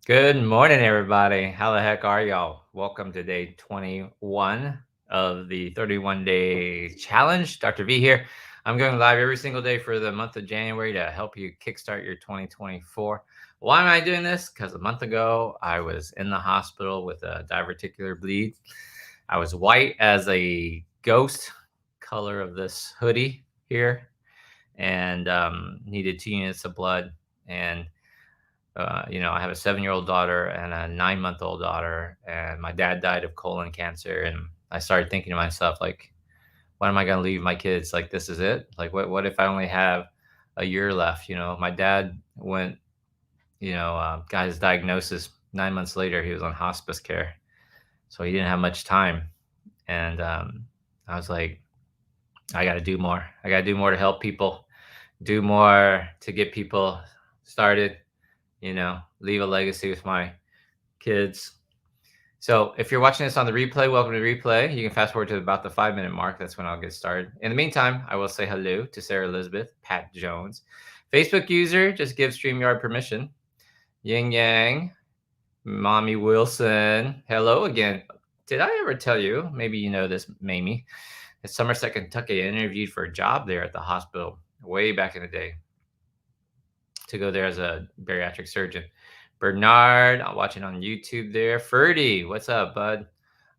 Good morning, everybody. How the heck are y'all? Welcome to day 21 of the 31-day challenge. Dr. V here. I'm going live every single day for the month of January to help you kickstart your 2024. Why am I doing this? Because a month ago, I was in the hospital with a diverticular bleed. I was white as a ghost, color of this hoodie here, and needed 2 units of blood. And I have a 7-year-old daughter and a 9-month-old daughter, and my dad died of colon cancer. And I started thinking to myself, like, when am I going to leave my kids? Like, this is it? Like, what if I only have a year left? My dad went, got his diagnosis 9 months later. He was on hospice care. So he didn't have much time. And I was like, I got to do more. I got to do more to help people, do more to get people started, leave a legacy with my kids. So if you're watching this on the replay, welcome to the replay. You can fast forward to about the 5-minute mark. That's when I'll get started. In the meantime, I will say hello to Sarah Elizabeth, Pat Jones. Facebook user, just give StreamYard permission. Yin Yang, Mommy Wilson. Hello again. Did I ever tell you, maybe you know this, Mamie, at Somerset, Kentucky, I interviewed for a job there at the hospital way back in the day to go there as a bariatric surgeon. Bernard, I'm watching on YouTube there. Ferdy, what's up, bud?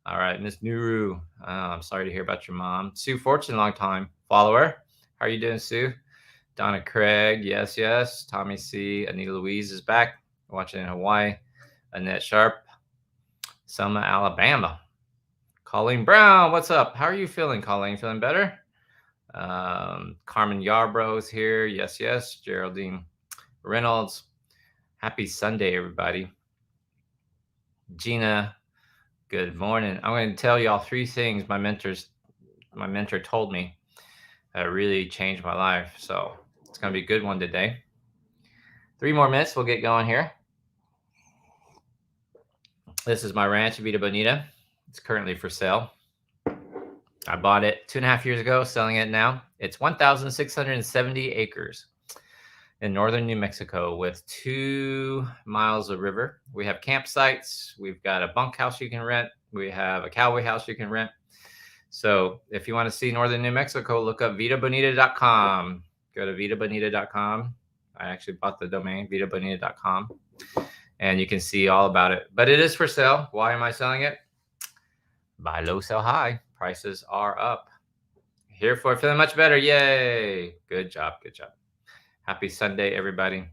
All right, Miss Nuru. I'm sorry to hear about your mom. Sue Fortune, long time follower. How are you doing, Sue? Donna Craig, yes, yes. Tommy C. Anita Louise is back, watching in Hawaii. Annette Sharp, Selma, Alabama. Colleen Brown, what's up? How are you feeling, Colleen? Feeling better? Carmen Yarbrough is here. Yes, yes. Geraldine Reynolds. Happy Sunday, everybody. Gina, good morning. I'm going to tell y'all 3 things my mentor told me that really changed my life. So it's going to be a good one today. 3 more minutes, we'll get going here. This is my ranch, Vita Bonita. It's currently for sale. I bought it 2.5 years ago, selling it now. It's 1,670 acres in northern New Mexico with 2 miles of river. We have campsites. We've got a bunkhouse you can rent. We have a cowboy house you can rent. So if you want to see northern New Mexico, look up vitabonita.com. Go to vitabonita.com. I actually bought the domain, vitabonita.com. And you can see all about it. But it is for sale. Why am I selling it? Buy low, sell high. Prices are up. Here for it, feeling much better. Yay. Good job. Good job. Happy Sunday, everybody.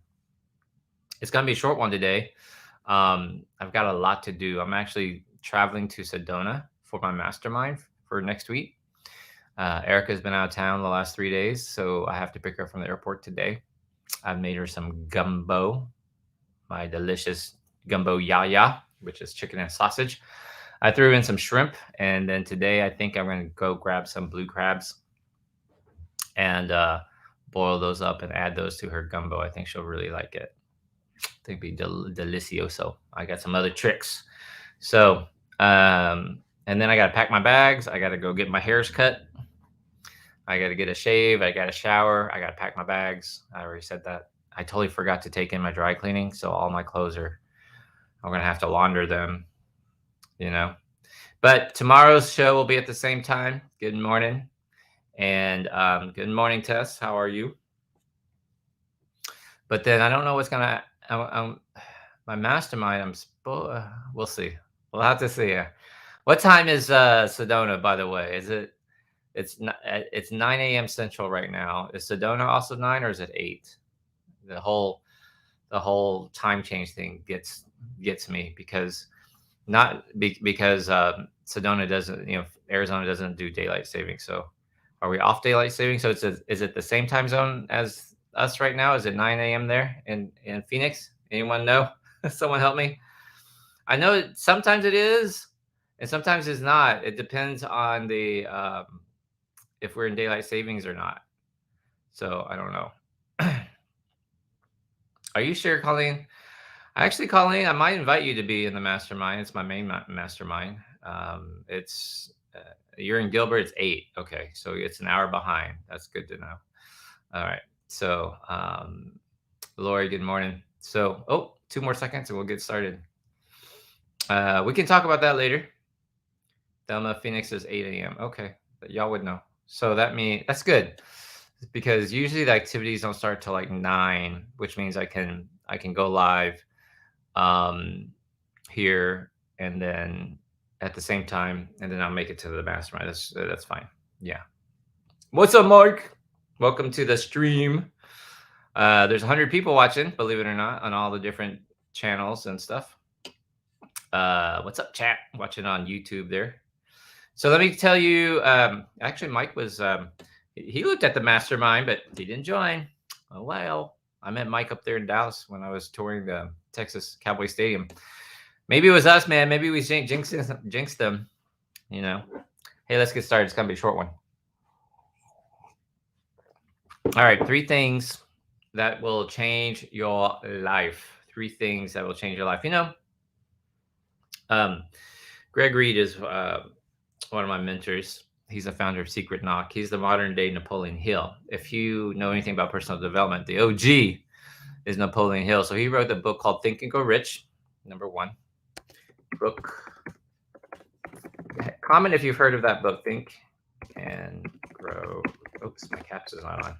It's going to be a short one today. I've got a lot to do. I'm actually traveling to Sedona for my mastermind for next week. Erica's been out of town the last 3 days, so I have to pick her up from the airport today. I've made her some gumbo, my delicious gumbo yaya, which is chicken and sausage. I threw in some shrimp, and then today I think I'm going to go grab some blue crabs and boil those up and add those to her gumbo. I think she'll really like it. I think it'd be delicioso. I got some other tricks. So, and then I got to pack my bags. I got to go get my hairs cut. I got to get a shave. I got to shower. I got to pack my bags. I already said that. I totally forgot to take in my dry cleaning. So all my clothes I'm going to have to launder them, But tomorrow's show will be at the same time. Good morning. And good morning, Tess. How are you? But then I don't know what's going to, my mastermind, we'll see. We'll have to see. What time is Sedona, by the way? It's 9 a.m. Central right now. Is Sedona also 9 or is it 8? The whole time change thing gets me because Sedona doesn't, Arizona doesn't do daylight saving. So are we off daylight saving? So is it the same time zone as us right now? Is it 9 a.m. there in Phoenix? Anyone know? Someone help me. I know sometimes it is and sometimes it's not. It depends on the if we're in daylight savings or not. So I don't know. Are you sure, Colleen? Actually, Colleen, I might invite you to be in the mastermind. It's my main mastermind. It's you're in Gilbert. It's 8. Okay, so it's an hour behind. That's good to know. All right. So, Lori, good morning. So, 2 more seconds and we'll get started. We can talk about that later. Thelma Phoenix is 8 a.m. Okay, y'all would know. So that's good because usually the activities don't start till like 9, which means I can go live here and then at the same time, and then I'll make it to the mastermind. That's fine. Yeah. What's up, Mark? Welcome to the stream. There's 100 people watching, believe it or not, on all the different channels and stuff. What's up, chat? Watching on YouTube there. So let me tell you, actually, Mike was, he looked at the mastermind, but he didn't join. Oh, well, I met Mike up there in Dallas when I was touring the Texas Cowboy Stadium. Maybe it was us, man. Maybe we jinxed them, you know. Hey, let's get started. It's going to be a short one. All right, 3 things that will change your life. 3 things that will change your life. You know, Greg Reed is one of my mentors. He's the founder of Secret Knock. He's the modern day Napoleon Hill. If you know anything about personal development, the OG is Napoleon Hill. So he wrote the book called Think and Grow Rich, number 1 book. Comment if you've heard of that book, Think and Grow. Oops, my caps is not on.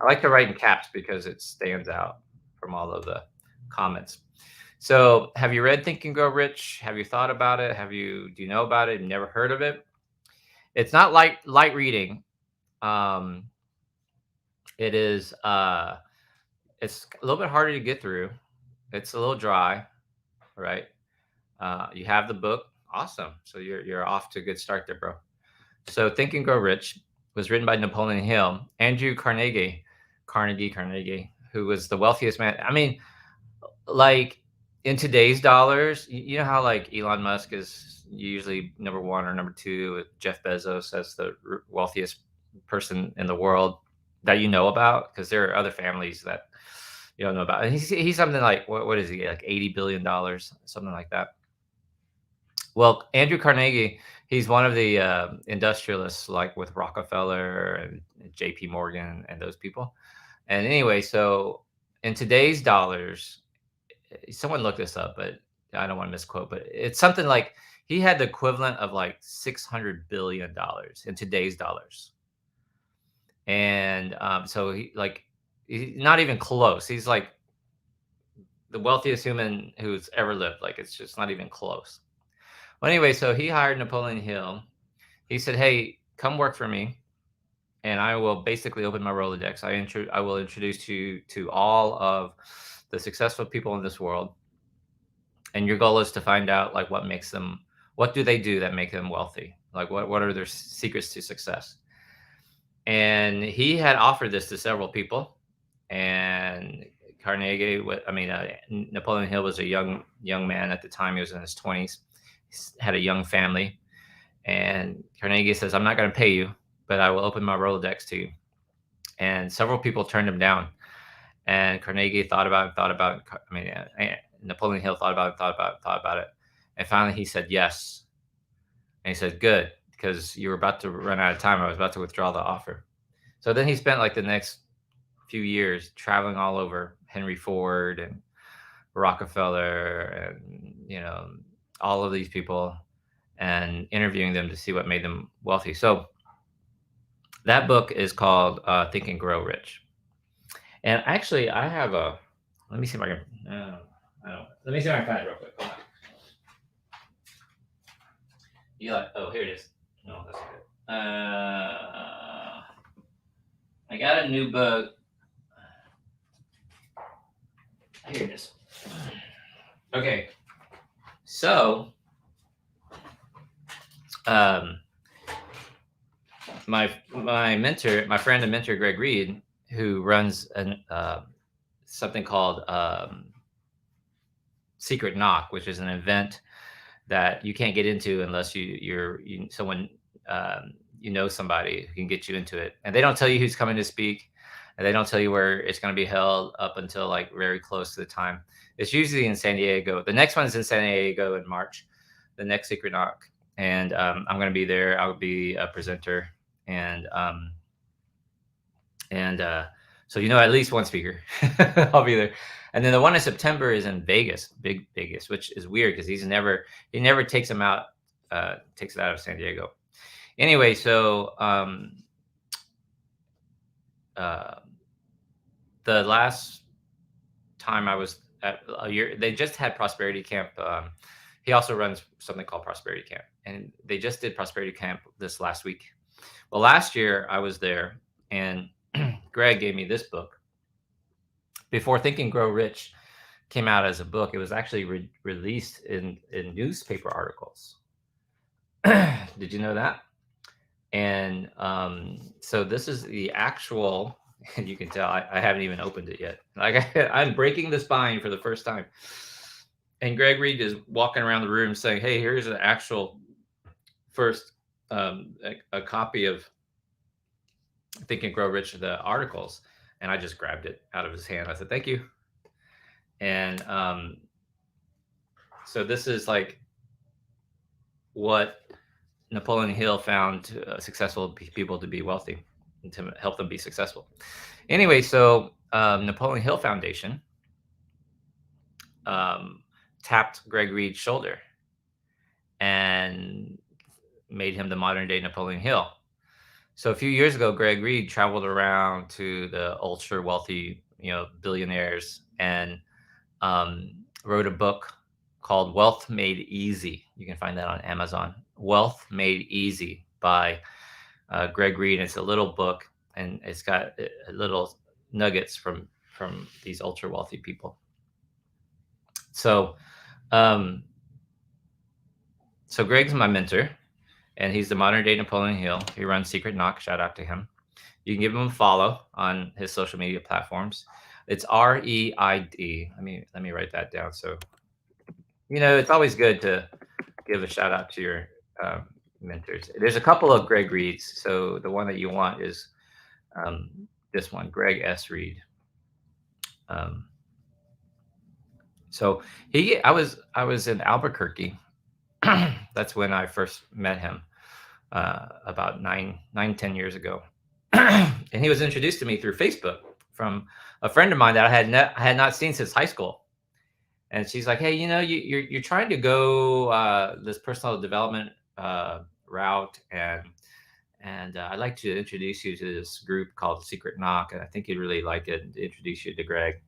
I like to write in caps because it stands out from all of the comments. So have you read Think and Grow Rich? Have you thought about it? Do you know about it? Never heard of it? It's not light reading. It is it's a little bit harder to get through. It's a little dry, right? You have the book. Awesome. So you're off to a good start there, bro. So Think and Grow Rich was written by Napoleon Hill. Andrew Carnegie, who was the wealthiest man. I mean, like in today's dollars, you know how like Elon Musk is usually number 1 or number 2, Jeff Bezos as the wealthiest person in the world that you know about, because there are other families that you don't know about. And he's something like, what is he, like $80 billion, something like that. Well, Andrew Carnegie, he's one of the industrialists, like with Rockefeller and JP Morgan and those people. And anyway, so in today's dollars, someone looked this up, but I don't want to misquote, but it's something like he had the equivalent of like $600 billion in today's dollars. And so he's not even close. He's like the wealthiest human who's ever lived. Like, it's just not even close. Well, anyway, so he hired Napoleon Hill. He said, hey, come work for me, and I will basically open my Rolodex. I will introduce you to all of the successful people in this world. And your goal is to find out, like, what do they do that make them wealthy? Like, what are their secrets to success? And he had offered this to several people. And Napoleon Hill was a young man at the time. He was in his 20s. He had a young family. And Carnegie says, I'm not going to pay you, but I will open my Rolodex to you. And several people turned him down. And Carnegie thought about it. Napoleon Hill thought about it. And finally he said yes. And he said, good, because you were about to run out of time. I was about to withdraw the offer. So then he spent like the next few years traveling all over Henry Ford and Rockefeller and, all of these people, and interviewing them to see what made them wealthy. So that book is called Think and Grow Rich. And actually, I have let me see if I can, let me see if I can find it real quick. Hold on. Here it is. No, that's not it. I got a new book. Here it is. Okay. So, my friend and mentor, Greg Reed, who runs something called Secret Knock, which is an event that you can't get into unless someone somebody who can get you into it. And they don't tell you who's coming to speak, and they don't tell you where it's going to be held up until like very close to the time. It's usually in San Diego. The next one's in San Diego in March, the next Secret Knock. And I'm going to be there. I'll be a presenter. And so, at least one speaker. I'll be there. And then the one in September is in Vegas, big Vegas, which is weird because he never takes it out of San Diego. Anyway, so the last time I was at a year, they just had Prosperity Camp. He also runs something called Prosperity Camp, and they just did Prosperity Camp this last week. Well, last year I was there, and Greg gave me this book. Before Think and Grow Rich came out as a book, it was actually released in newspaper articles. Did you know that? And so this is the actual, and you can tell I haven't even opened it yet. Like I'm breaking the spine for the first time. And Greg Reed is walking around the room saying, "Hey, here's an actual first a copy of Think and Grow Rich, the articles." And I just grabbed it out of his hand. I said, "Thank you." And so this is like what Napoleon Hill found successful people to be wealthy and to help them be successful. Anyway, so Napoleon Hill Foundation tapped Greg Reed's shoulder and made him the modern day Napoleon Hill. So a few years ago, Greg Reed traveled around to the ultra wealthy, billionaires, and wrote a book called Wealth Made Easy. You can find that on Amazon. Wealth Made Easy by Greg Reed. It's a little book, and it's got little nuggets from these ultra wealthy people. So, so Greg's my mentor, and he's the modern day Napoleon Hill. He runs Secret Knock. Shout out to him. You can give him a follow on his social media platforms. It's REID. Let me write that down. So, it's always good to give a shout out to your mentors. There's a couple of Greg Reeds. So the one that you want is this one, Greg S. Reed. So I was in Albuquerque. That's when I first met him about 10 years ago. And he was introduced to me through Facebook from a friend of mine that I had not seen since high school. And she's like, "Hey, you're trying to go this personal development route, and I'd like to introduce you to this group called Secret Knock, and I think you'd really like it. Introduce you to Greg."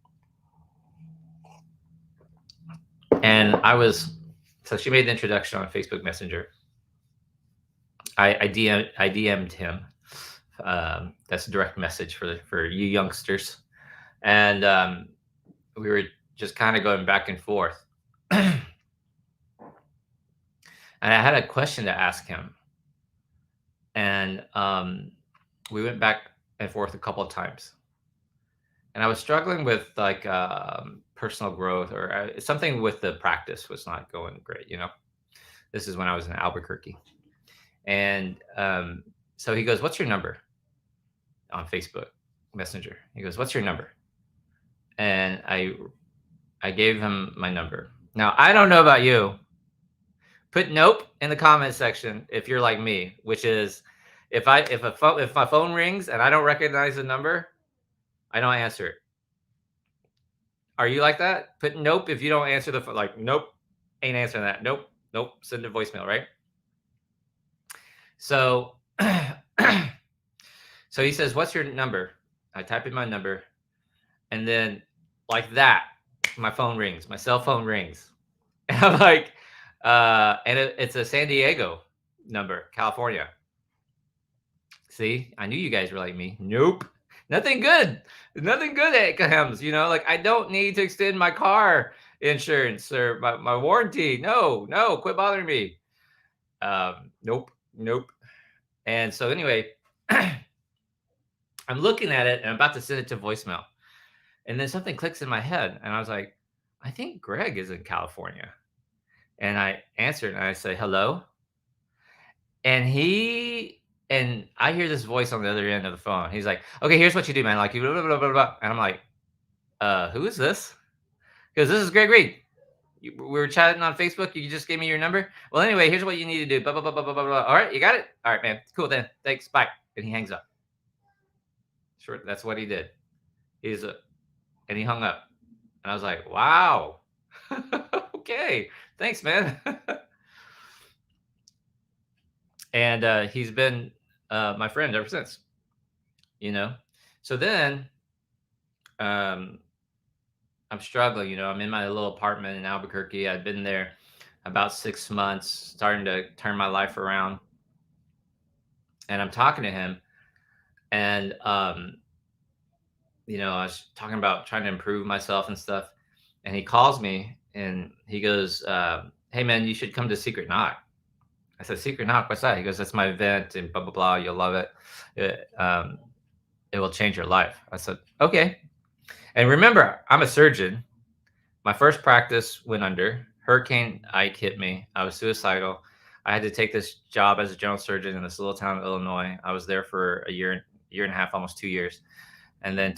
And so she made the introduction on Facebook Messenger. I DM'd him. That's a direct message for you youngsters, and we were just kind of going back and forth. And I had a question to ask him. And we went back and forth a couple of times. And I was struggling with like personal growth, or something with the practice was not going great. This is when I was in Albuquerque. And so he goes, "What's your number?" On Facebook Messenger. He goes, "What's your number?" And I gave him my number. Now, I don't know about you. Put nope in the comment section if you're like me, which is if my phone rings and I don't recognize the number, I don't answer it. Are you like that? Put nope if you don't answer the phone. Like, nope, ain't answering that. Nope, send a voicemail, right? So, so he says, "What's your number?" I type in my number, and then like that, my phone rings. My cell phone rings. And I'm like, and it's a San Diego number, California. See, I knew you guys were like me. Nope. Nothing good. Nothing good at comes, like I don't need to extend my car insurance or my warranty. No, quit bothering me. Nope. And so anyway, I'm looking at it and I'm about to send it to voicemail. And then something clicks in my head. And I was like, I think Greg is in California. And I answered and I say, "Hello." And I hear this voice on the other end of the phone. He's like, "Okay, here's what you do, man. Like, you blah, blah, blah, blah, blah." And I'm like, who is this? Because this is Greg Reed. We were chatting on Facebook. You just gave me your number. Well, anyway, here's what you need to do. Blah, blah, blah, blah, blah, blah, blah. All right, you got it? All right, man. Cool then. Thanks. Bye. And he hangs up. Sure, that's what he did. And he hung up. And I was like, wow. Okay. Thanks, man. And he's been my friend ever since, you know? So then um, I'm struggling, I'm in my little apartment in Albuquerque. I've been there about 6 months, starting to turn my life around. And I'm talking to him, and I was talking about trying to improve myself and stuff. And he calls me and he goes, "Hey man, you should come to Secret Knock." I said, "Secret Knock, what's that?" He goes, "That's my event and blah blah blah. You'll love it. It will change your life." I said, "Okay." And remember, I'm a surgeon. My first practice went under. Hurricane Ike hit me. I was suicidal. I had to take this job as a general surgeon in this little town of Illinois. I was there for a year and a half, almost 2 years, and then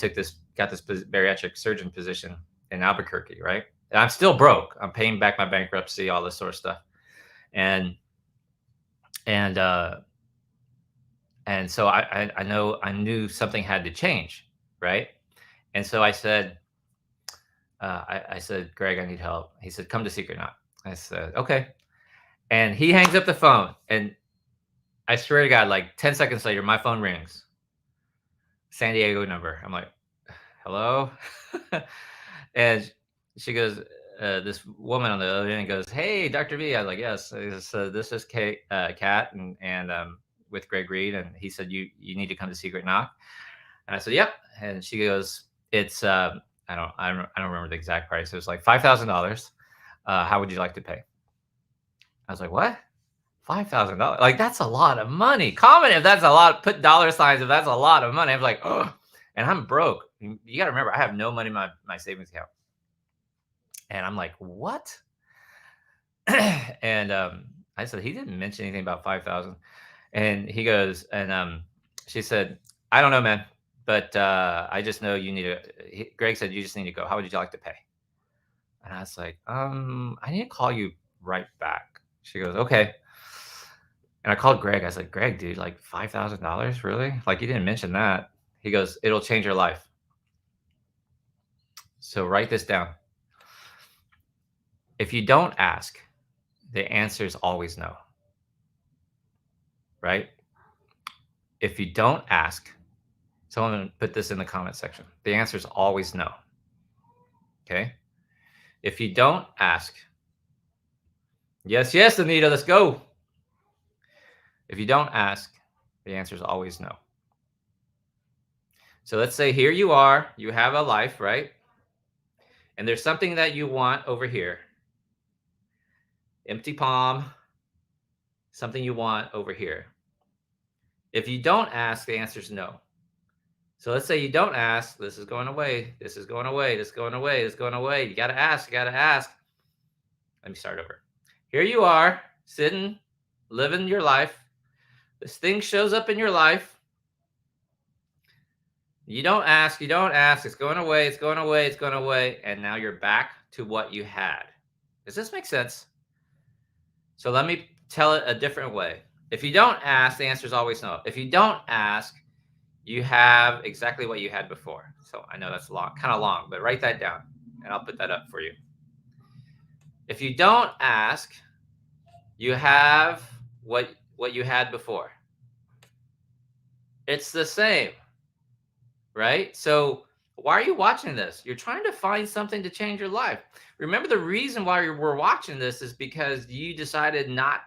got this bariatric surgeon position in Albuquerque, right? And I'm still broke. I'm paying back my bankruptcy, all this sort of stuff, and and uh, and so I knew something had to change, right? And so I said, "Greg, I need help." He said, "Come to Secret Knot." I said, "Okay." And he hangs up the phone, and I swear to God, like 10 seconds later, my phone rings. San Diego number. I'm like, "Hello?" And she goes, this woman on the other end goes, "Hey, Dr. V." I was like, "Yes." So this is Kat, and with Greg Reed, and he said you need to come to Secret Knock. And I said, "Yep." And she goes, "It's I don't remember the exact price. It was like $5,000. How would you like to pay?" I was like, "What? $5,000? Like that's a lot of money." Comment if that's a lot. Put dollar signs if that's a lot of money. I'm like, oh, and I'm broke. You got to remember, I have no money in my savings account, and I'm like, what? And I said he didn't mention anything about 5,000, and he goes, and she said, "I don't know, man, but I just know you need to." Greg said, "You just need to go. How would you like to pay?" And I was like, I need to call you right back. She goes, "Okay." And I called Greg. I said, "Greg, dude, like $5,000, really? Like you didn't mention that." He goes, "It'll change your life. So write this down. If you don't ask, the answer is always no, right? If you don't ask, someone put this in the comment section. The answer is always no. Okay. If you don't ask, yes, yes, Anita, let's go. If you don't ask, the answer is always no. So let's say here you are, you have a life, right? And there's something that you want over here. Empty palm, something you want over here. If you don't ask, the answer is no. So let's say you don't ask, this is going away, this is going away, this is going away, this is going away. You got to ask, you got to ask. Let me start over. Here you are, sitting, living your life. This thing shows up in your life. You don't ask, you don't ask. It's going away, it's going away, it's going away. And now you're back to what you had. Does this make sense? So let me tell it a different way. If you don't ask, the answer is always no. If you don't ask, you have exactly what you had before. So I know that's long, kind of long, but write that down and I'll put that up for you. If you don't ask, you have what you had before. It's the same, right? So why are you watching this? You're trying to find something to change your life. Remember, the reason why we're watching this is because you decided not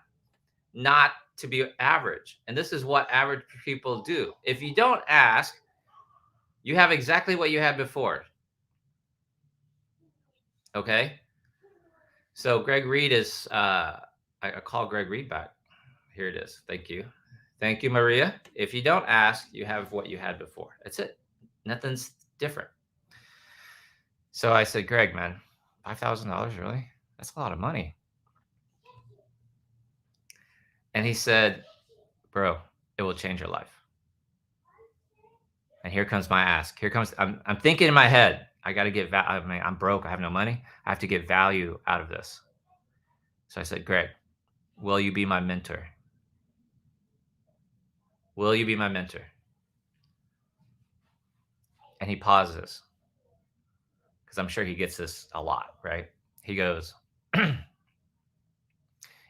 to be average. And this is what average people do. If you don't ask, you have exactly what you had before. Okay. So Greg Reed is, I call Greg Reed back. Here it is. Thank you. Thank you, Maria. If you don't ask, you have what you had before. That's it. Nothing's different. So I said, "Greg, man, $5,000, really? That's a lot of money." And he said, "Bro, it will change your life." And here comes my ask. Here comes, I'm thinking in my head, I got to get, I mean, I'm broke. I have no money. I have to get value out of this. So I said, "Greg, will you be my mentor? Will you be my mentor?" And he pauses because I'm sure he gets this a lot, right? He goes,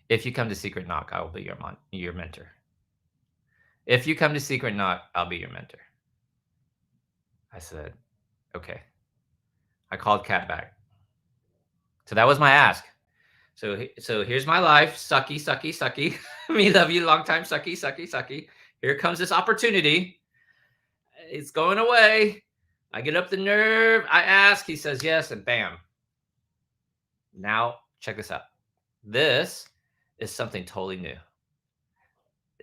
if you come to Secret Knock, I will be your mentor. If you come to Secret Knock, I'll be your mentor. I said, okay. I called Kat back. So that was my ask. So here's my life. Sucky, sucky, sucky. Me love you long time. Sucky, sucky, sucky. Here comes this opportunity. It's going away. I get up the nerve. I ask. He says yes, and bam. Now check this out. This is something totally new.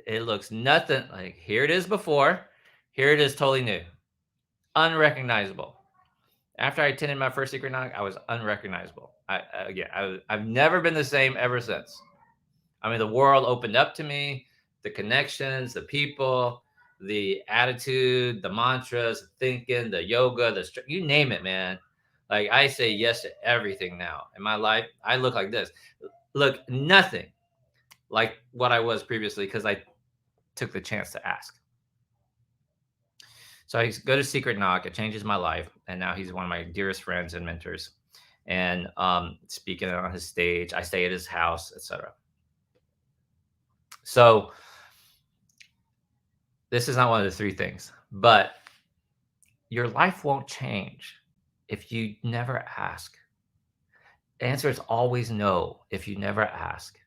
It looks nothing like here it is before. Here it is totally new. Unrecognizable. After I attended my first Secret Knock, I was unrecognizable. I've never been the same ever since. I mean, the world opened up to me, the connections, the people, the attitude, the mantras, the thinking, the yoga, you name it, man. Like I say yes to everything now in my life. I look like this. Look, nothing like what I was previously because I took the chance to ask. So I go to Secret Knock. It changes my life, and now he's one of my dearest friends and mentors. And speaking on his stage, I stay at his house, etc. So this is not one of the three things, but your life won't change if you never ask. The answer is always no if you never ask.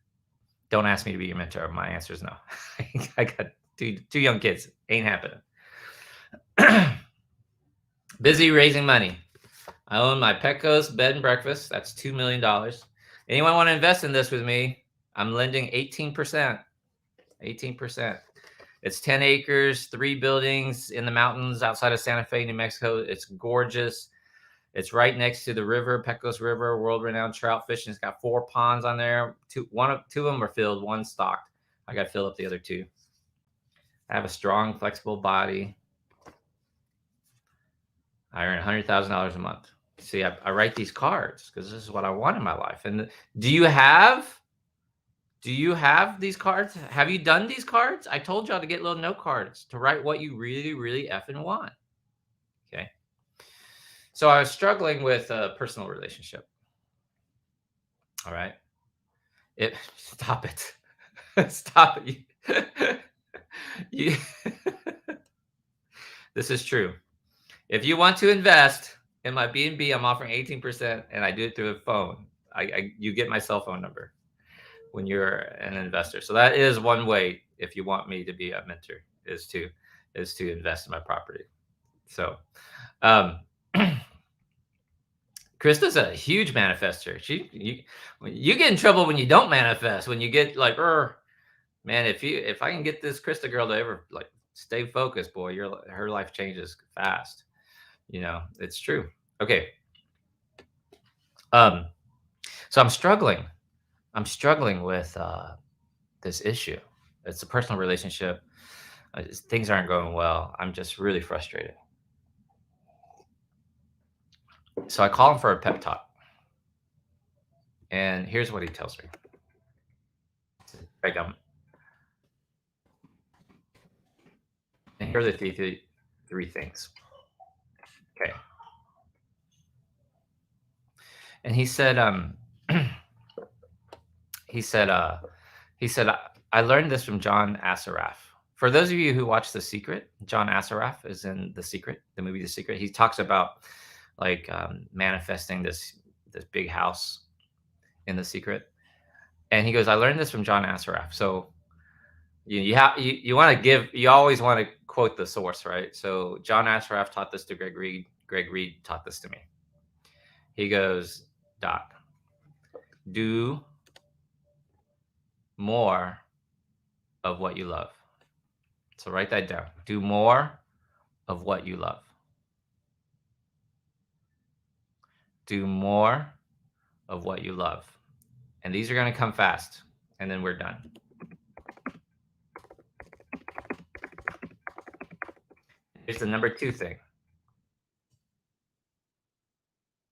Don't ask me to be your mentor. My answer is no. I got two young kids. Ain't happening. Busy raising money. I own my Petco's bed and breakfast. That's $2 million. Anyone want to invest in this with me? I'm lending 18%. 18%. It's 10 acres, 3 buildings in the mountains outside of Santa Fe, New Mexico. It's gorgeous. It's right next to the river, Pecos River, world-renowned trout fishing. It's got 4 ponds on there. Two of them are filled, one stocked. I got to fill up the other 2. I have a strong, flexible body. I earn $100,000 a month. See, I write these cards because this is what I want in my life. And do you have these cards? Have you done these cards? I told y'all to get little note cards to write what you really, really effing want. Okay. So I was struggling with a personal relationship. All right. Stop it. Stop it. This is true. If you want to invest in my B&B, I'm offering 18%, and I do it through a phone. You get my cell phone number when you're an investor. So that is one way, if you want me to be a mentor, is to invest in my property. So Krista's a huge manifester. You get in trouble when you don't manifest, when you get like, man, if I can get this Krista girl to ever like stay focused, boy, her life changes fast. You know, it's true. Okay. So I'm struggling with this issue. It's a personal relationship. Things aren't going well. I'm just really frustrated. So I call him for a pep talk. And here's what he tells me. And here are the three things. Okay. And he said, he said, I learned this from John Assaraf. For those of you who watch The Secret, John Assaraf is in The Secret, the movie The Secret. He talks about like manifesting this big house in The Secret. And he goes, I learned this from John Assaraf. So you want to give, you always want to quote the source, right? So John Assaraf taught this to Greg Reed. Greg Reed taught this to me. He goes, Doc, do more of what you love. So write that down. Do more of what you love. Do more of what you love. And these are going to come fast, and then we're done. Here's the number 2 thing.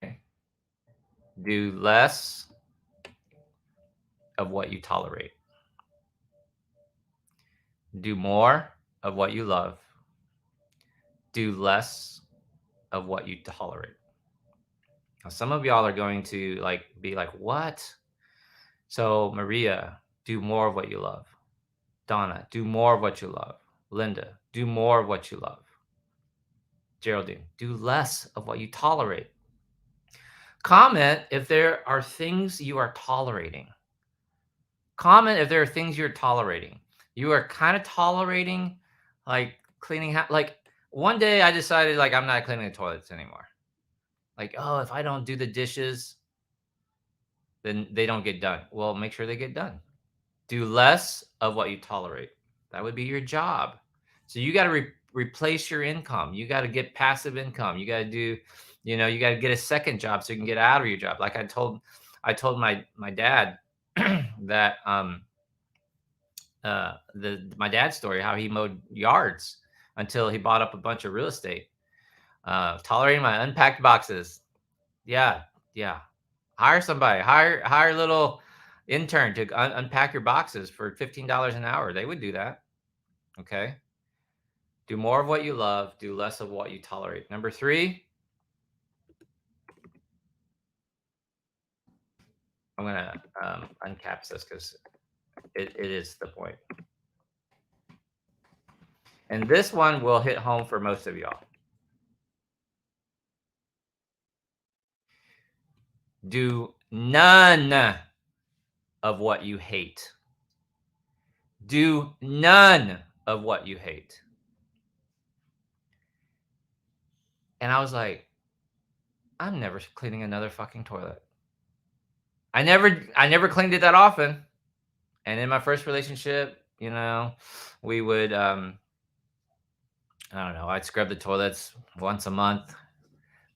Okay. Do less of what you tolerate. Do more of what you love. Do less of what you tolerate. Now, some of y'all are going to like be like, what? So, Maria, do more of what you love. Donna, do more of what you love. Linda, do more of what you love. Geraldine, do less of what you tolerate. Comment if there are things you are tolerating. Comment if there are things you're tolerating. You are kind of tolerating like cleaning like one day I decided like I'm not cleaning the toilets anymore. Like, oh, if I don't do the dishes, then they don't get done. Well, make sure they get done. Do less of what you tolerate. That would be your job. So you got to replace your income. You got to get passive income. You got to do, you got to get a second job so you can get out of your job. Like I told my dad that my dad's story, how he mowed yards until he bought up a bunch of real estate. Tolerating my unpacked boxes. Yeah, yeah. Hire somebody. Hire a little intern to unpack your boxes for $15 an hour. They would do that. Okay. Do more of what you love. Do less of what you tolerate. Number 3, I'm gonna uncaps this because it is the point. And this one will hit home for most of y'all. Do none of what you hate. Do none of what you hate. And I was like, I'm never cleaning another fucking toilet. I never cleaned it that often. And in my first relationship, we would I don't know, I'd scrub the toilets once a month.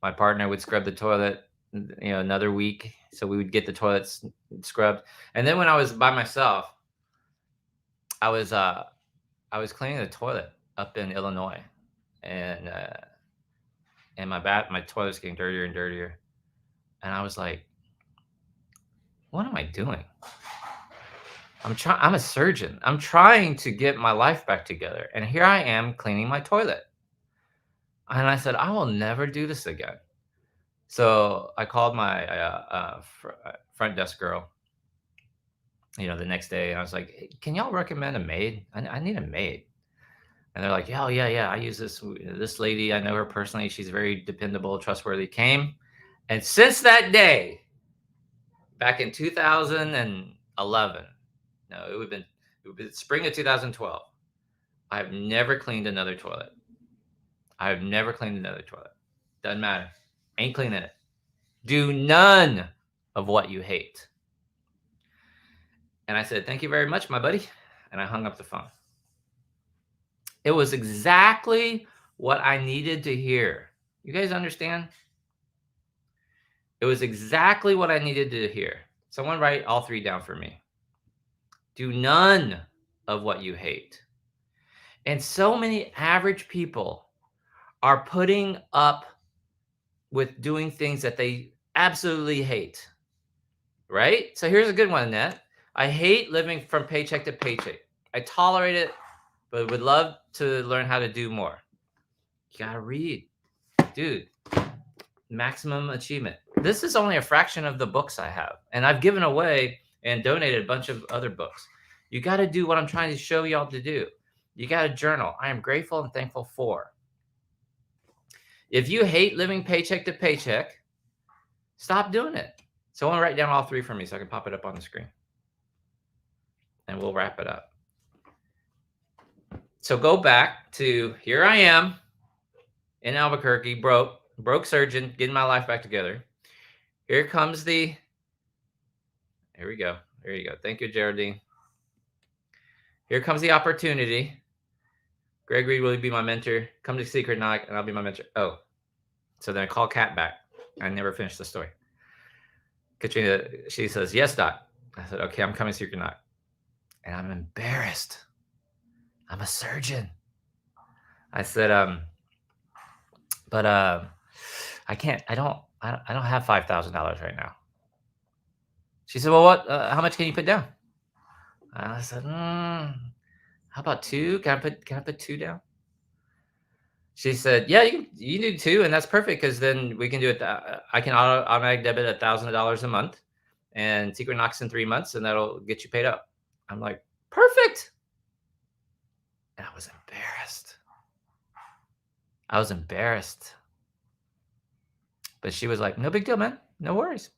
My partner would scrub the toilet, another week. So we would get the toilets scrubbed. And then when I was by myself, I was cleaning the toilet up in Illinois, and my toilet's getting dirtier and dirtier, and I was like, what am I doing? I'm a surgeon. I'm trying to get my life back together, and here I am cleaning my toilet. And I said, I will never do this again. So I called my front desk girl, the next day, and I was like, "Hey, can y'all recommend a maid? I need a maid." And they're like, "Yeah, oh, yeah, yeah. I use this lady. I know her personally. She's very dependable, trustworthy." Came, and since that day, back in 2011, no, it would been spring of 2012. I've never cleaned another toilet. I've never cleaned another toilet. Doesn't matter. Ain't cleaning it. Do none of what you hate. And I said, thank you very much, my buddy. And I hung up the phone. It was exactly what I needed to hear. You guys understand? It was exactly what I needed to hear. Someone write all 3 down for me. Do none of what you hate. And so many average people are putting up with doing things that they absolutely hate. Right? So here's a good one, Annette. I hate living from paycheck to paycheck. I tolerate it, but would love to learn how to do more. You gotta read. Dude, maximum achievement. This is only a fraction of the books I have. And I've given away and donated a bunch of other books. You gotta do what I'm trying to show y'all to do. You gotta journal. I am grateful and thankful for. If you hate living paycheck to paycheck, stop doing it. Someone write down all 3 for me so I can pop it up on the screen. And we'll wrap it up. So go back to here I am in Albuquerque, broke surgeon, getting my life back together. Here comes here we go. There you go. Thank you, Geraldine. Here comes the opportunity. Greg Reed, will you be my mentor? Come to Secret Knock and I'll be my mentor. Oh, so then I call Kat back. I never finished the story. Katrina, she says, yes, Doc. I said, okay, I'm coming to Secret Knock. And I'm embarrassed. I'm a surgeon. I said, but I can't, I don't have $5,000 right now. She said, well, how much can you put down? And I said, how about 2? Can I put 2 down? She said, "Yeah, you do too, and that's perfect because then we can do it. I can automatic debit $1,000 a month, and Secret knocks in 3 months, and that'll get you paid up." I'm like, "Perfect." And I was embarrassed. I was embarrassed, but she was like, "No big deal, man. No worries."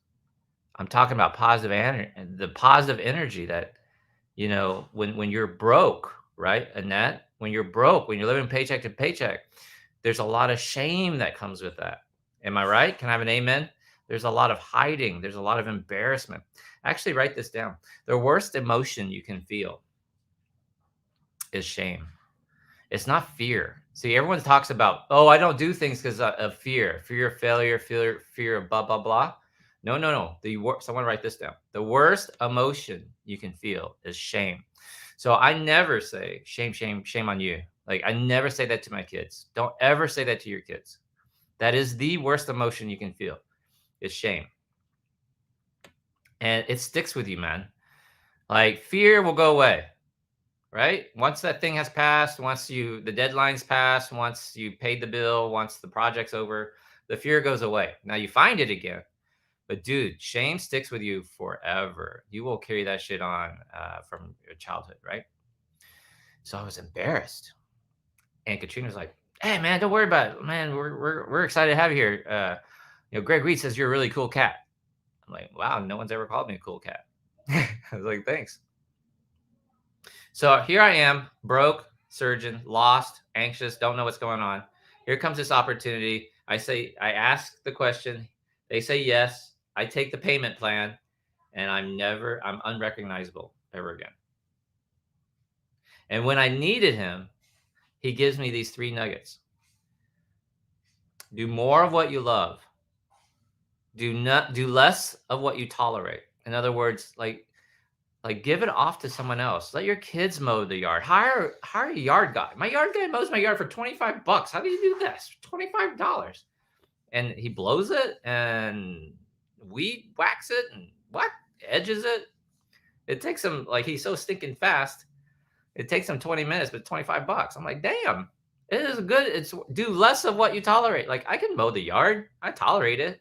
I'm talking about the positive energy that when you're broke, right, Annette? When you're broke, when you're living paycheck to paycheck, there's a lot of shame that comes with that. Am I right? Can I have an amen? There's a lot of hiding. There's a lot of embarrassment. Actually, write this down. The worst emotion you can feel is shame. It's not fear. See, everyone talks about, oh, I don't do things because of fear of failure, fear of blah blah blah. No, no, no. Someone write this down. The worst emotion you can feel is shame. So I never say shame, shame, shame on you. Like I never say that to my kids. Don't ever say that to your kids. That is the worst emotion you can feel. Is shame, and it sticks with you, man. Like fear will go away, right? Once that thing has passed, once the deadline's passed, once you paid the bill, once the project's over, the fear goes away. Now you find it again. But dude, shame sticks with you forever. You will carry that shit on from your childhood, right? So I was embarrassed. And Katrina was like, "Hey man, don't worry about it. Man, we're excited to have you here. Greg Reed says you're a really cool cat." I'm like, "Wow, no one's ever called me a cool cat." I was like, "Thanks." So here I am, broke, surgeon, lost, anxious, don't know what's going on. Here comes this opportunity. I ask the question. They say yes. I take the payment plan, and I'm unrecognizable ever again. And when I needed him, he gives me these 3 nuggets. Do more of what you love. Do less of what you tolerate. In other words, like give it off to someone else. Let your kids mow the yard. Hire a yard guy. My yard guy mows my yard for $25. How do you do this? $25. And he blows it and weed whacks it and what? Edges it. It takes him like he's so stinking fast. It takes him 20 minutes, but $25. I'm like, damn. It is good. It's do less of what you tolerate. Like I can mow the yard. I tolerate it.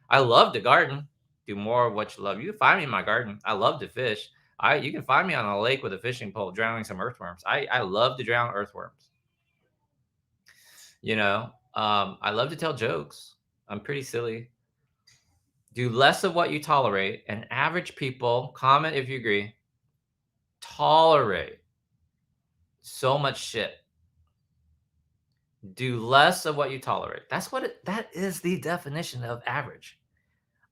I love the garden. Do more of what you love. You can find me in my garden. I love to fish. You can find me on a lake with a fishing pole drowning some earthworms. I love to drown earthworms. I love to tell jokes. I'm pretty silly. Do less of what you tolerate. And average people, comment if you agree, tolerate so much shit. Do less of what you tolerate. That is the definition of average.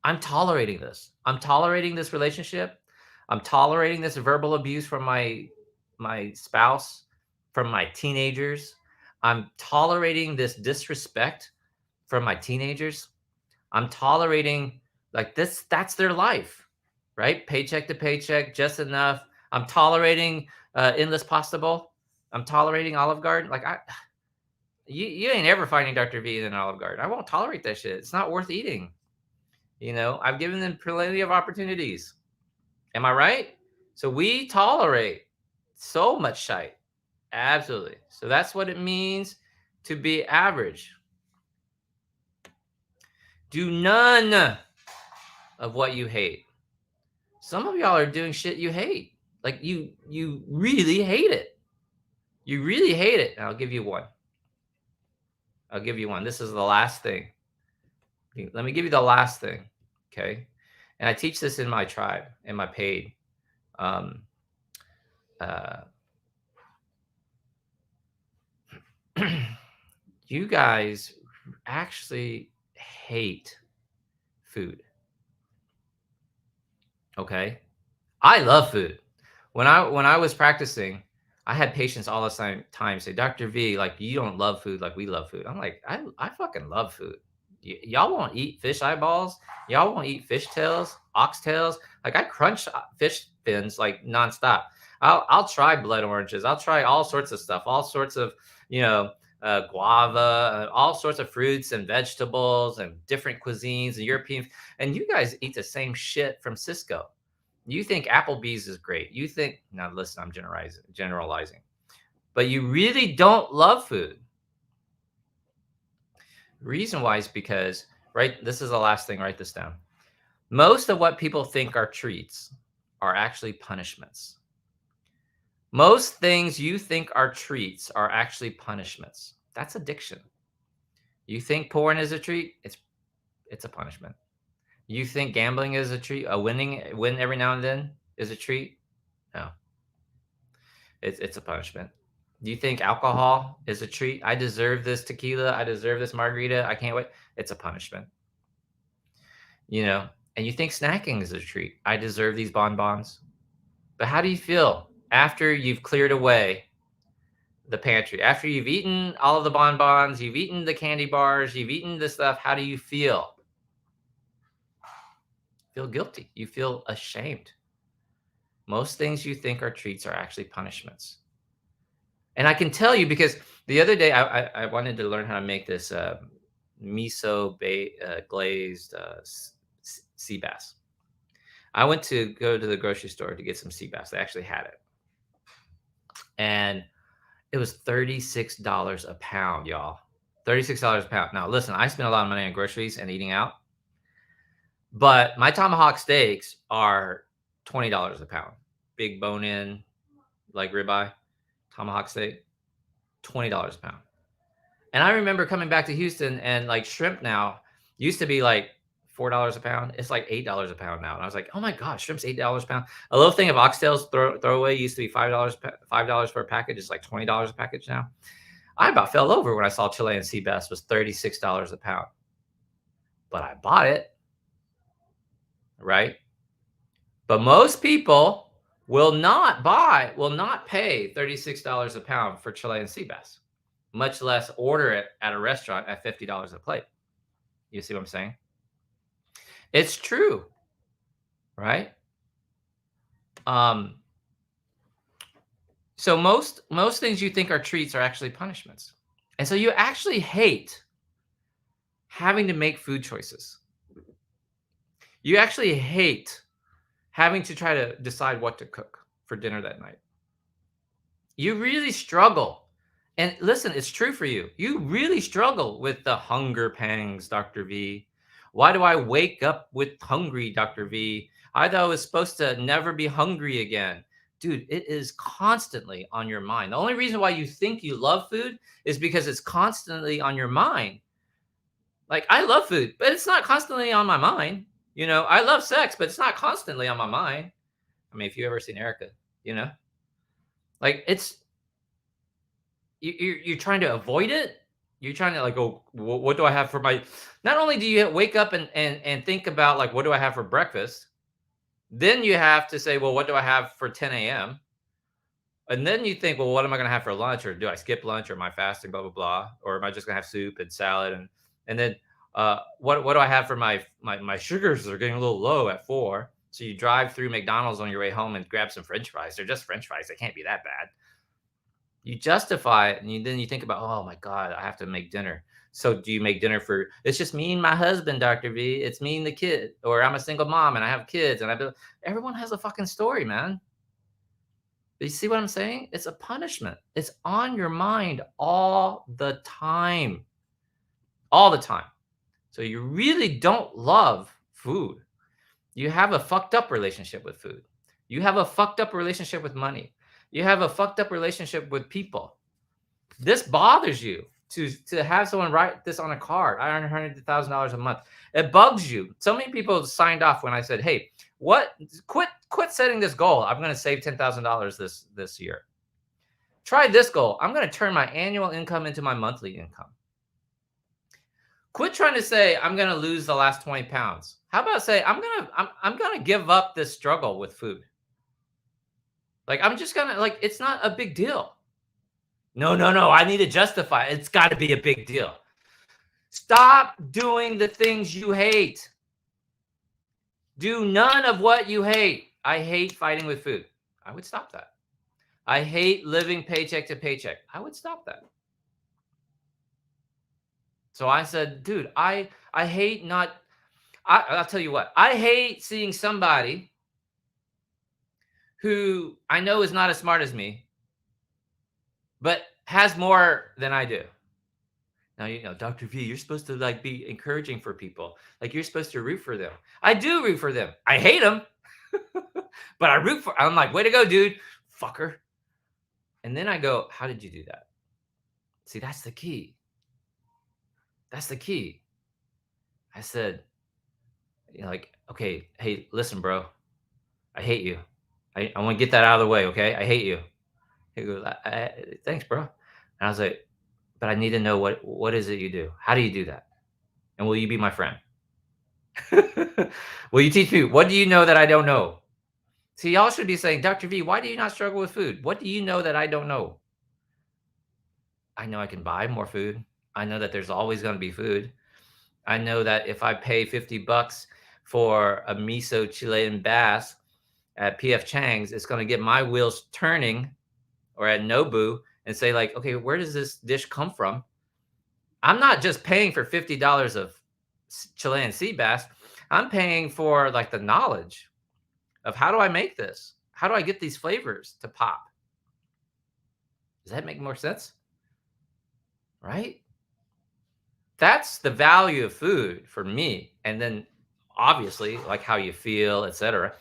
I'm tolerating this. I'm tolerating this relationship. I'm tolerating this verbal abuse from my spouse, from my teenagers. I'm tolerating this disrespect from my teenagers. I'm tolerating like this. That's their life, right? Paycheck to paycheck, just enough. I'm tolerating endless pasta bowl. I'm tolerating Olive Garden. You ain't ever finding Dr. V in an Olive Garden. I won't tolerate that shit. It's not worth eating. I've given them plenty of opportunities. Am I right? So we tolerate so much shite. Absolutely. So that's what it means to be average. Do none of what you hate. Some of y'all are doing shit you hate. Like you really hate it. You really hate it. And I'll give you one. This is the last thing. Let me give you the last thing. Okay. And I teach this in my tribe, in my paid. Uh, you guys actually hate food. Okay. I love food. When I was practicing, I had patients all the time say, "Dr. V, like you don't love food like we love food." I'm like, I fucking love food. Y'all won't eat fish eyeballs. Y'all won't eat fish tails, oxtails. Like I crunch fish fins like nonstop. I'll try blood oranges. I'll try all sorts of stuff. All sorts of guava, all sorts of fruits and vegetables and different cuisines and European. And you guys eat the same shit from Cisco. You think Applebee's is great. You think, now listen, I'm generalizing, but you really don't love food. Reason why is because, right, this is the last thing, write this down. Most of what people think are treats are actually punishments. Most things you think are treats are actually punishments. That's addiction. You think porn is a treat, it's a punishment. You think gambling is a treat, a win every now and then is a treat? No, it's a punishment. Do you think alcohol is a treat? I deserve this tequila, I deserve this margarita, I can't wait. It's a punishment. You know, and you think snacking is a treat. I deserve these bonbons. But how do you feel after you've cleared away the pantry? After you've eaten all of the bonbons, you've eaten the candy bars, you've eaten the stuff, how do you feel? Feel guilty. You feel ashamed. Most things you think are treats are actually punishments. And I can tell you because the other day I wanted to learn how to make this miso glazed sea bass. I went to go to the grocery store to get some sea bass. They actually had it. And it was $36 a pound, y'all. $36 a pound. Now, listen, I spend a lot of money on groceries and eating out, but my tomahawk steaks are $20 a pound. Big bone in, like ribeye, tomahawk steak, $20 a pound. And I remember coming back to Houston and like shrimp now used to be like $4 a pound. It's like $8 a pound now. And I was like, oh my gosh, shrimp's $8 a pound. A little thing of oxtails throwaway used to be $5 for a package. It's like $20 a package now. I about fell over when I saw Chilean sea bass was $36 a pound. But I bought it, right? But most people will not pay $36 a pound for Chilean sea bass, much less order it at a restaurant at $50 a plate. You see what I'm saying? It's true, right? So most things you think are treats are actually punishments. And so you actually hate having to make food choices. You actually hate having to try to decide what to cook for dinner that night. You really struggle. And listen, it's true for you. You really struggle with the hunger pangs, Dr. V. Why do I wake up with hungry, Dr. V? I thought I was supposed to never be hungry again. Dude, it is constantly on your mind. The only reason why you think you love food is because it's constantly on your mind. Like, I love food, but it's not constantly on my mind. You know, I love sex, but it's not constantly on my mind. I mean, if you ever seen Erica, you know, like it's you're trying to avoid it. You're trying to like, oh, what do I have for my? Not only do you wake up and think about like, what do I have for breakfast? Then you have to say, well, what do I have for 10 a.m.? And then you think, well, what am I going to have for lunch? Or do I skip lunch? Or am I fasting? Blah blah blah. Or am I just going to have soup and salad? And then what do I have for my sugars are getting a little low at 4. So you drive through McDonald's on your way home and grab some French fries. They're just French fries. They can't be that bad. You justify it, and then you think about, oh my God, I have to make dinner. So do you make dinner for? It's just me and my husband, Dr. V. It's me and the kid, or I'm a single mom and I have kids, and everyone has a fucking story, man. But you see what I'm saying? It's a punishment. It's on your mind all the time, all the time. So you really don't love food. You have a fucked up relationship with food. You have a fucked up relationship with money. You have a fucked up relationship with people. This bothers you to have someone write this on a card. I earn $100,000 a month. It bugs you. So many people signed off when I said, "Hey, quit setting this goal. I'm going to save $10,000 this year. Try this goal. I'm going to turn my annual income into my monthly income. Quit trying to say I'm going to lose the last 20 pounds. How about say I'm going to give up this struggle with food. Like I'm just going to like it's not a big deal. No. I need to justify it. It's got to be a big deal. Stop doing the things you hate. Do none of what you hate. I hate fighting with food. I would stop that. I hate living paycheck to paycheck. I would stop that. So I said, dude, I hate not. I'll tell you what. I hate seeing somebody who I know is not as smart as me, but has more than I do. Now, Dr. V, you're supposed to like be encouraging for people. Like you're supposed to root for them. I do root for them. I hate them, but I root for. I'm like, way to go, dude, fucker. And then I go, how did you do that? See, that's the key. That's the key. I said, like, okay, hey, listen, bro, I hate you. I want to get that out of the way, okay? I hate you. He goes, thanks, bro. And I was like, but I need to know what is it you do? How do you do that? And will you be my friend? Will you teach me? What do you know that I don't know? See, y'all should be saying, Dr. V, why do you not struggle with food? What do you know that I don't know? I know I can buy more food. I know that there's always going to be food. I know that if I pay $50 for a miso Chilean bass at PF Chang's, it's going to get my wheels turning, or at Nobu, and say like, okay, where does this dish come from? I'm not just paying for $50 of Chilean sea bass. I'm paying for like the knowledge of how do I make this? How do I get these flavors to pop? Does that make more sense? Right? That's the value of food for me. And then obviously like how you feel, etc.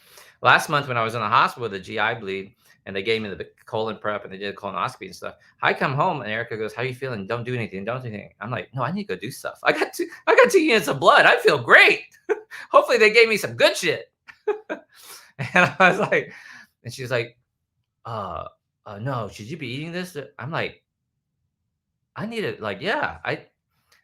Last month when I was in the hospital with a GI bleed and they gave me the colon prep and they did colonoscopy and stuff, I come home and Erica goes, how are you feeling? Don't do anything. Don't do anything. I'm like, no, I need to go do stuff. I got 2 units of blood. I feel great. Hopefully they gave me some good shit. And I was like, and she's like, no, should you be eating this? I'm like, I need to like, yeah,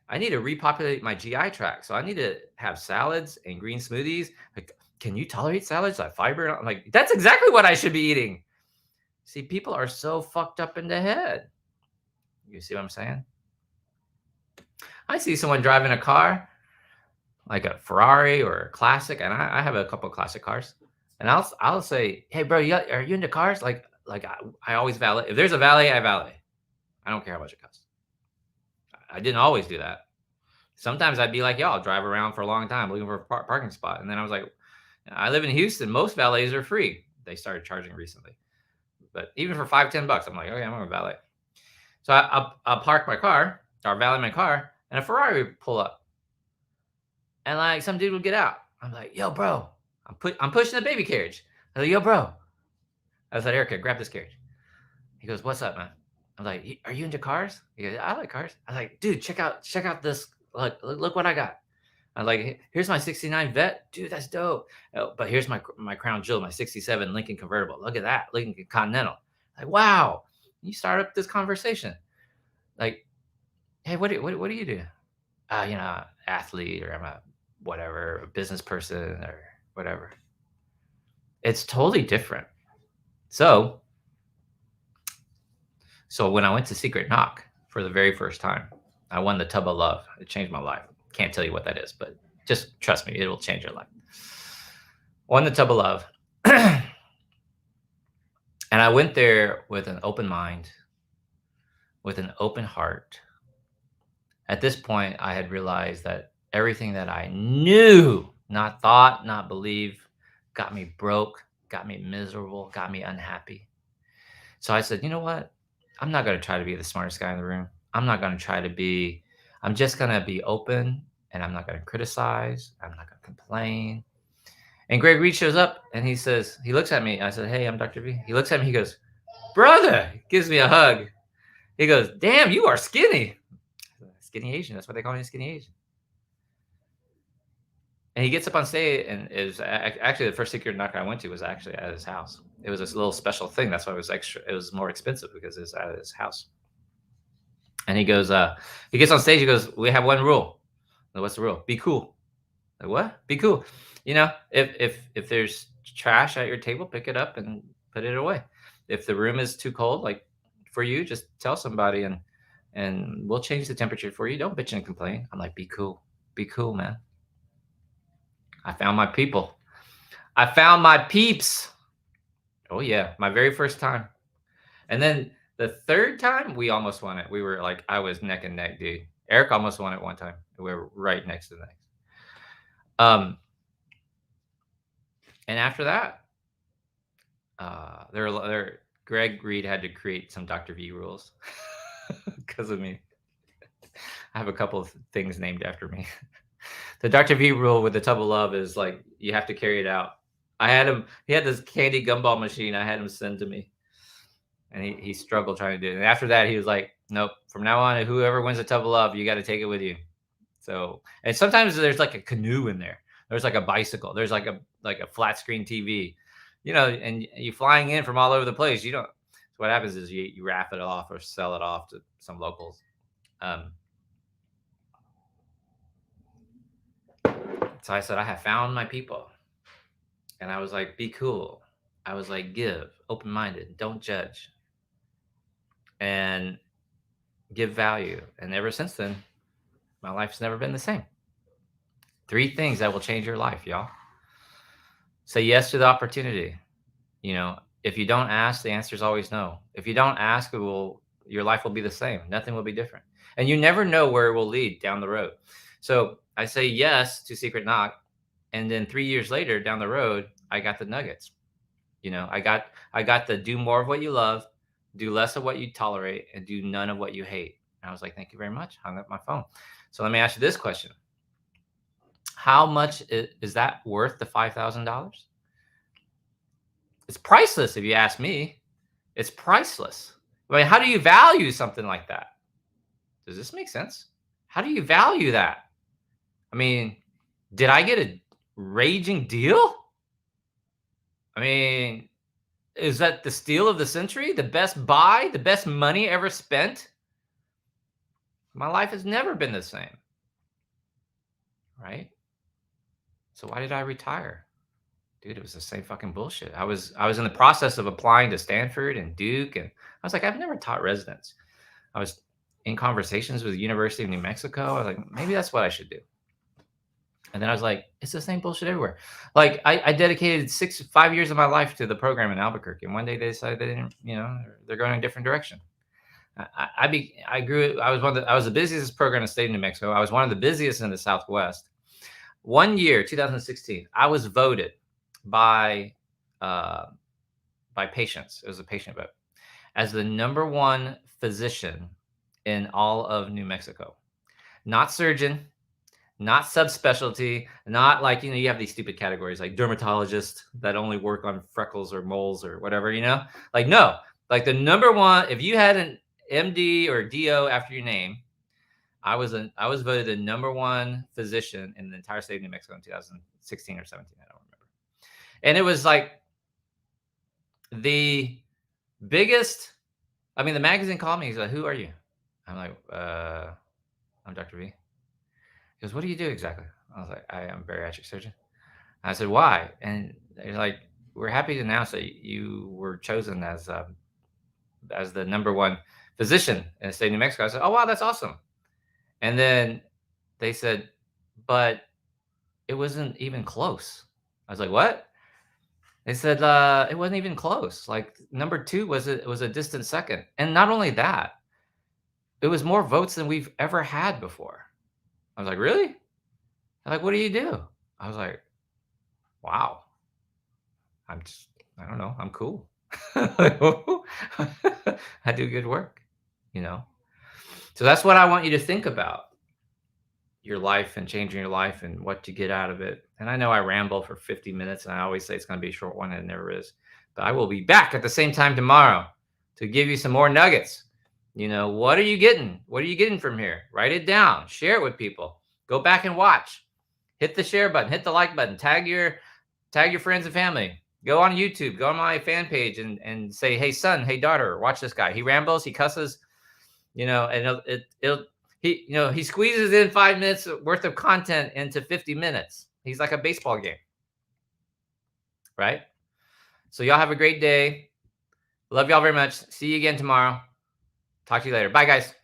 I need to repopulate my GI tract. So I need to have salads and green smoothies. Like, can you tolerate salads? Like fiber? I'm like, that's exactly what I should be eating. See, people are so fucked up in the head. You see what I'm saying? I see someone driving a car, like a Ferrari or a classic, and I have a couple of classic cars. And I'll say, hey, bro, are you into cars? Like I always valet. If there's a valet, I valet. I don't care how much it costs. I didn't always do that. Sometimes I'd be like, y'all, drive around for a long time looking for a parking spot. And then I was like, I live in Houston. Most valets are free. They started charging recently. But even for $5-10, I'm like, okay, I'm going to valet. So I'll park my car, or valet my car, and a Ferrari would pull up. And like some dude would get out. I'm like, yo, bro, I'm pushing the baby carriage. I was like, yo, bro. I was like, Erica, grab this carriage. He goes, what's up, man? I'm like, are you into cars? He goes, I like cars. I was like, dude, check out this. Look what I got. I'm like, here's my 69 Vet. Dude, that's dope. Oh, but here's my crown jewel, my 67 Lincoln convertible. Look at that. Lincoln Continental. Like, wow. You start up this conversation. Like, hey, what do you do? Athlete, or I'm a whatever, a business person or whatever. It's totally different. So when I went to Secret Knock for the very first time, I won the Tub of Love. It changed my life. Can't tell you what that is, but just trust me, it will change your life. Won the Tub of Love. And I went there with an open mind, with an open heart. At this point, I had realized that everything that I knew, not thought, not believe, got me broke, got me miserable, got me unhappy. So I said, you know what? I'm not going to try to be the smartest guy in the room. I'm not going to try to be, I'm just going to be open, and I'm not going to criticize. I'm not going to complain. And Greg Reed shows up and he says, he looks at me. I said, hey, I'm Dr. V. He looks at me. He goes, brother, gives me a hug. He goes, damn, you are skinny. Skinny Asian. That's what they call me, skinny Asian. And he gets up on stage, and is actually the first Secret Knock I went to was actually at his house. It was this little special thing. That's why it was extra. It was more expensive because it was at his house. And he goes, he gets on stage. He goes, we have one rule. What's the rule? Be cool. Like, what? Be cool. If there's trash at your table, pick it up and put it away. If the room is too cold, like for you, just tell somebody and we'll change the temperature for you. Don't bitch and complain. I'm like, be cool. Be cool, man. I found my people. I found my peeps. Oh yeah, my very first time. And then the third time, we almost won it. We were like, I was neck and neck, dude. Eric almost won it one time. We were right next to the next. And after that, Greg Reed had to create some Dr. V rules because of me. I have a couple of things named after me. The Dr. V rule with the tub of love is like you have to carry it out. I had him. He had this candy gumball machine. I had him send to me, and he struggled trying to do it. And after that, he was like, "Nope. From now on, whoever wins the tub of love, you got to take it with you." So, and sometimes there's like a canoe in there. There's like a bicycle. There's like a flat screen TV, and you flying in from all over the place. You don't. So what happens is you wrap it off or sell it off to some locals. Um, so I said I have found my people, and I was like, be cool. I was like, give, open minded, don't judge, and give value. And ever since then, my life's never been the same. 3 things that will change your life, y'all. Say yes to the opportunity. If you don't ask, the answer is always no. If you don't ask, your life will be the same. Nothing will be different. And you never know where it will lead down the road. So I say yes to Secret Knock. And then 3 years later down the road, I got the nuggets. I got the do more of what you love, do less of what you tolerate, and do none of what you hate. And I was like, thank you very much. Hung up my phone. So let me ask you this question. How much is that worth, the $5,000? It's priceless if you ask me. It's priceless. I mean, how do you value something like that? Does this make sense? How do you value that? I mean, did I get a raging deal? I mean, is that the steal of the century? The best buy? The best money ever spent? My life has never been the same. Right? So why did I retire? Dude, it was the same fucking bullshit. I was in the process of applying to Stanford and Duke, and I was like, I've never taught residents. I was in conversations with the University of New Mexico. I was like, maybe that's what I should do. And then I was like, it's the same bullshit everywhere. Like I dedicated 5 years of my life to the program in Albuquerque, and one day they decided they didn't, they're going in a different direction. I grew. I was the busiest program in the state of New Mexico. I was one of the busiest in the Southwest. One year, 2016, I was voted by patients. It was a patient vote as the #1 physician in all of New Mexico. Not surgeon, not subspecialty, not like, you have these stupid categories like dermatologist that only work on freckles or moles or whatever, like, no, like the #1, if you had an MD or DO after your name, I was voted the #1 physician in the entire state of New Mexico in 2016 or 17. I don't remember. And it was like the biggest. I mean, the magazine called me. He's like, "Who are you?" I'm like, "I'm Dr. V." He goes, "What do you do exactly?" I was like, "I am a bariatric surgeon." I said, "Why?" And they're like, "We're happy to announce that you were chosen as the #1 physician in the state of New Mexico." I said, "Oh, wow, that's awesome." And then they said, "But it wasn't even close." I was like, "What?" They said, "It wasn't even close. Like #2 was a distant second. And not only that, it was more votes than we've ever had before." I was like, "Really?" They're like, "What do you do?" I was like, "Wow. I don't know. I'm cool." I do good work, you know? So that's what I want you to think about your life and changing your life and what you get out of it. And I know I ramble for 50 minutes and I always say it's going to be a short one and it never is. But I will be back at the same time tomorrow to give you some more nuggets. What are you getting? What are you getting from here? Write it down, share it with people. Go back and watch. Hit the share button, hit the like button, tag your friends and family. Go on YouTube, go on my fan page and say, "Hey son, hey daughter, watch this guy. He rambles, he cusses, and he squeezes in 5 minutes worth of content into 50 minutes. He's like a baseball game." Right? So y'all have a great day. Love y'all very much. See you again tomorrow. Talk to you later. Bye, guys.